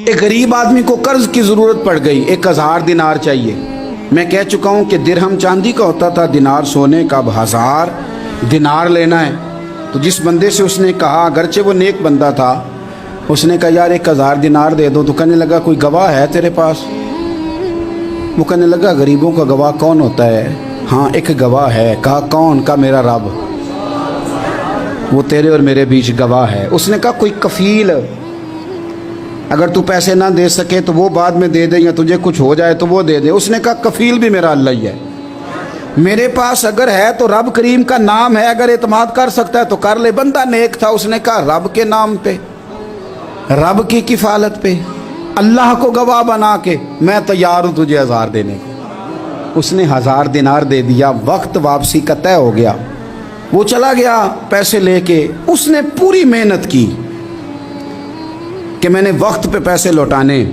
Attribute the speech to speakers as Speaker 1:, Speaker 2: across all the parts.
Speaker 1: ایک غریب آدمی کو قرض کی ضرورت پڑ گئی، 1000 دینار چاہیے۔ میں کہہ چکا ہوں کہ درہم چاندی کا ہوتا تھا، دینار سونے کا، اب 1000 دینار لینا ہے۔ تو جس بندے سے اس نے کہا، اگرچہ وہ نیک بندہ تھا، اس نے کہا یار 1000 دینار دے دو، تو کہنے لگا کوئی گواہ ہے تیرے پاس؟ وہ کہنے لگا غریبوں کا گواہ کون ہوتا ہے؟ ہاں ایک گواہ ہے۔ کہا کون؟ کہا میرا رب، وہ تیرے اور میرے بیچ گواہ ہے۔ اس نے کہا کوئی کفیل، اگر تو پیسے نہ دے سکے تو وہ بعد میں دے دے، یا تجھے کچھ ہو جائے تو وہ دے دے۔ اس نے کہا کفیل بھی میرا اللہ ہی ہے، میرے پاس اگر ہے تو رب کریم کا نام ہے، اگر اعتماد کر سکتا ہے تو کر لے۔ بندہ نیک تھا، اس نے کہا رب کے نام پہ، رب کی کفالت پہ، اللہ کو گواہ بنا کے میں تیار ہوں تجھے 1000 دینے کو۔ اس نے 1000 دینار دے دیا، وقت واپسی کا طے ہو گیا، وہ چلا گیا پیسے لے کے۔ اس نے پوری محنت کی کہ میں نے وقت پہ پیسے لوٹانے،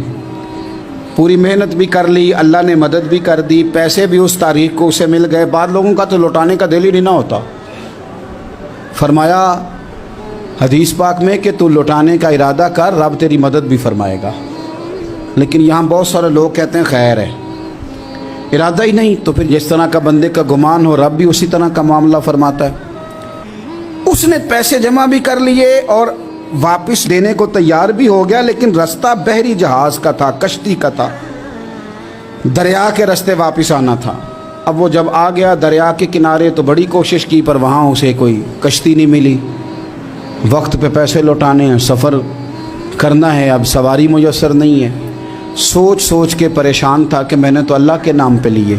Speaker 1: پوری محنت بھی کر لی، اللہ نے مدد بھی کر دی، پیسے بھی اس تاریخ کو اسے مل گئے۔ بعض لوگوں کا تو لوٹانے کا دل ہی نہیں نہ ہوتا۔ فرمایا حدیث پاک میں کہ تو لوٹانے کا ارادہ کر، رب تیری مدد بھی فرمائے گا۔ لیکن یہاں بہت سارے لوگ کہتے ہیں خیر ہے، ارادہ ہی نہیں، تو پھر جس طرح کا بندے کا گمان ہو رب بھی اسی طرح کا معاملہ فرماتا ہے۔ اس نے پیسے جمع بھی کر لیے اور واپس دینے کو تیار بھی ہو گیا، لیکن رستہ بحری جہاز کا تھا، کشتی کا تھا، دریا کے رستے واپس آنا تھا۔ اب وہ جب آ گیا دریا کے کنارے تو بڑی کوشش کی، پر وہاں اسے کوئی کشتی نہیں ملی۔ وقت پہ پیسے لوٹانے ہیں، سفر کرنا ہے، اب سواری میسر نہیں ہے۔ سوچ سوچ کے پریشان تھا کہ میں نے تو اللہ کے نام پہ لیے۔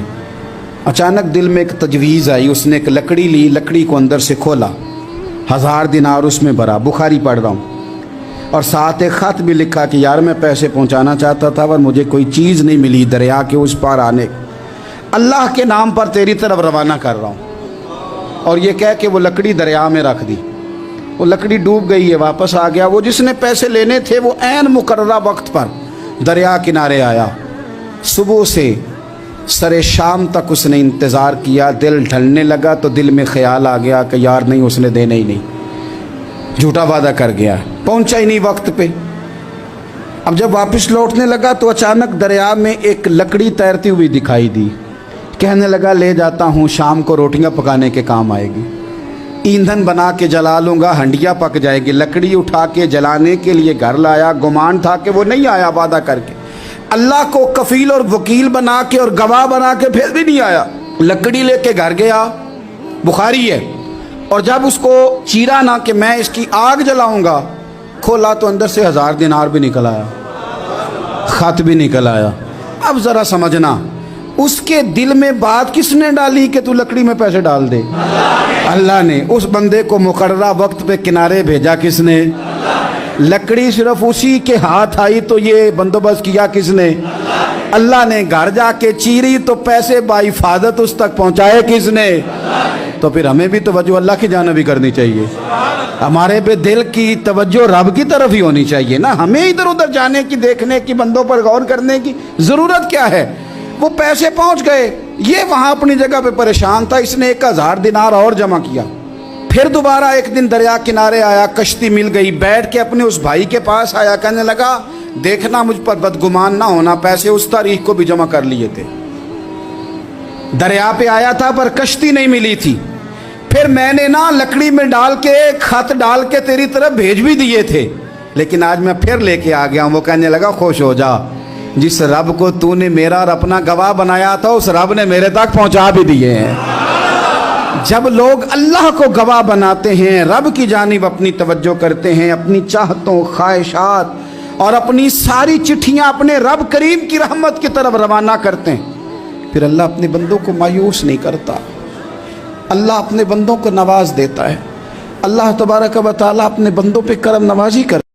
Speaker 1: اچانک دل میں ایک تجویز آئی، اس نے ایک لکڑی لی، لکڑی کو اندر سے کھولا، 1000 دینار اس میں بھرا، بخاری پڑھ رہا ہوں، اور ساتھ ایک خط بھی لکھا کہ یار میں پیسے پہنچانا چاہتا تھا پر مجھے کوئی چیز نہیں ملی دریا کے اس پار آنے، اللہ کے نام پر تیری طرف روانہ کر رہا ہوں۔ اور یہ کہہ کے وہ لکڑی دریا میں رکھ دی، وہ لکڑی ڈوب گئی ہے، واپس آ گیا۔ وہ جس نے پیسے لینے تھے وہ عین مقررہ وقت پر دریا کنارے آیا۔ صبح سے سر شام تک اس نے انتظار کیا، دل ڈھلنے لگا تو دل میں خیال آ گیا کہ یار نہیں، اس نے دینا ہی نہیں، جھوٹا وعدہ کر گیا، پہنچا ہی نہیں وقت پہ۔ اب جب واپس لوٹنے لگا تو اچانک دریا میں ایک لکڑی تیرتی ہوئی دکھائی دی، کہنے لگا لے جاتا ہوں، شام کو روٹیاں پکانے کے کام آئے گی، ایندھن بنا کے جلا لوں گا، ہنڈیا پک جائے گی۔ لکڑی اٹھا کے جلانے کے لیے گھر لایا، گمان تھا کہ وہ نہیں آیا وعدہ کر کے، اللہ کو کفیل اور وکیل بنا کے اور گواہ بنا کے پھر بھی نہیں آیا۔ لکڑی لے کے گھر گیا، بخاری ہے، اور جب اس کو چیرا نہ کہ میں اس کی آگ جلاؤں گا، کھولا تو اندر سے 1000 دینار بھی نکل آیا، خط بھی نکل آیا۔ اب ذرا سمجھنا، اس کے دل میں بات کس نے ڈالی کہ تو لکڑی میں پیسے ڈال دے؟ اللہ نے۔ اس بندے کو مقررہ وقت پہ کنارے بھیجا کس نے؟ لکڑی صرف اسی کے ہاتھ آئی تو یہ بندوبست کیا کس نے؟ اللہ نے۔ گھر جا کے چیری تو پیسے بحفاظت اس تک پہنچائے کس نے؟ تو پھر ہمیں بھی توجہ اللہ کی جانب ہی کرنی چاہیے، ہمارے پہ دل کی توجہ رب کی طرف ہی ہونی چاہیے نا، ہمیں ادھر ادھر جانے کی، دیکھنے کی، بندوں پر غور کرنے کی ضرورت کیا ہے؟ وہ پیسے پہنچ گئے، یہ وہاں اپنی جگہ پہ پریشان تھا، اس نے 1000 دینار اور جمع کیا۔ پھر دوبارہ ایک دن دریا کنارے آیا، کشتی مل گئی، بیٹھ کے اپنے اس بھائی کے پاس آیا، کہنے لگا دیکھنا مجھ پر بدگمان نہ ہونا، پیسے اس تاریخ کو بھی جمع کر لیے تھے، دریا پہ آیا تھا پر کشتی نہیں ملی تھی، پھر میں نے نا لکڑی میں ڈال کے خط ڈال کے تیری طرف بھیج بھی دیے تھے، لیکن آج میں پھر لے کے آ گیا ہوں۔ وہ کہنے لگا خوش ہو جا، جس رب کو تو نے میرا اور اپنا گواہ بنایا تھا اس رب نے میرے تک پہنچا بھی دیے ہیں۔ جب لوگ اللہ کو گواہ بناتے ہیں، رب کی جانب اپنی توجہ کرتے ہیں، اپنی چاہتوں، خواہشات اور اپنی ساری چٹھیاں اپنے رب کریم کی رحمت کی طرف روانہ کرتے ہیں، پھر اللہ اپنے بندوں کو مایوس نہیں کرتا، اللہ اپنے بندوں کو نواز دیتا ہے۔ اللہ تبارک و تعالیٰ اپنے بندوں پہ کرم نوازی کرتا ہے۔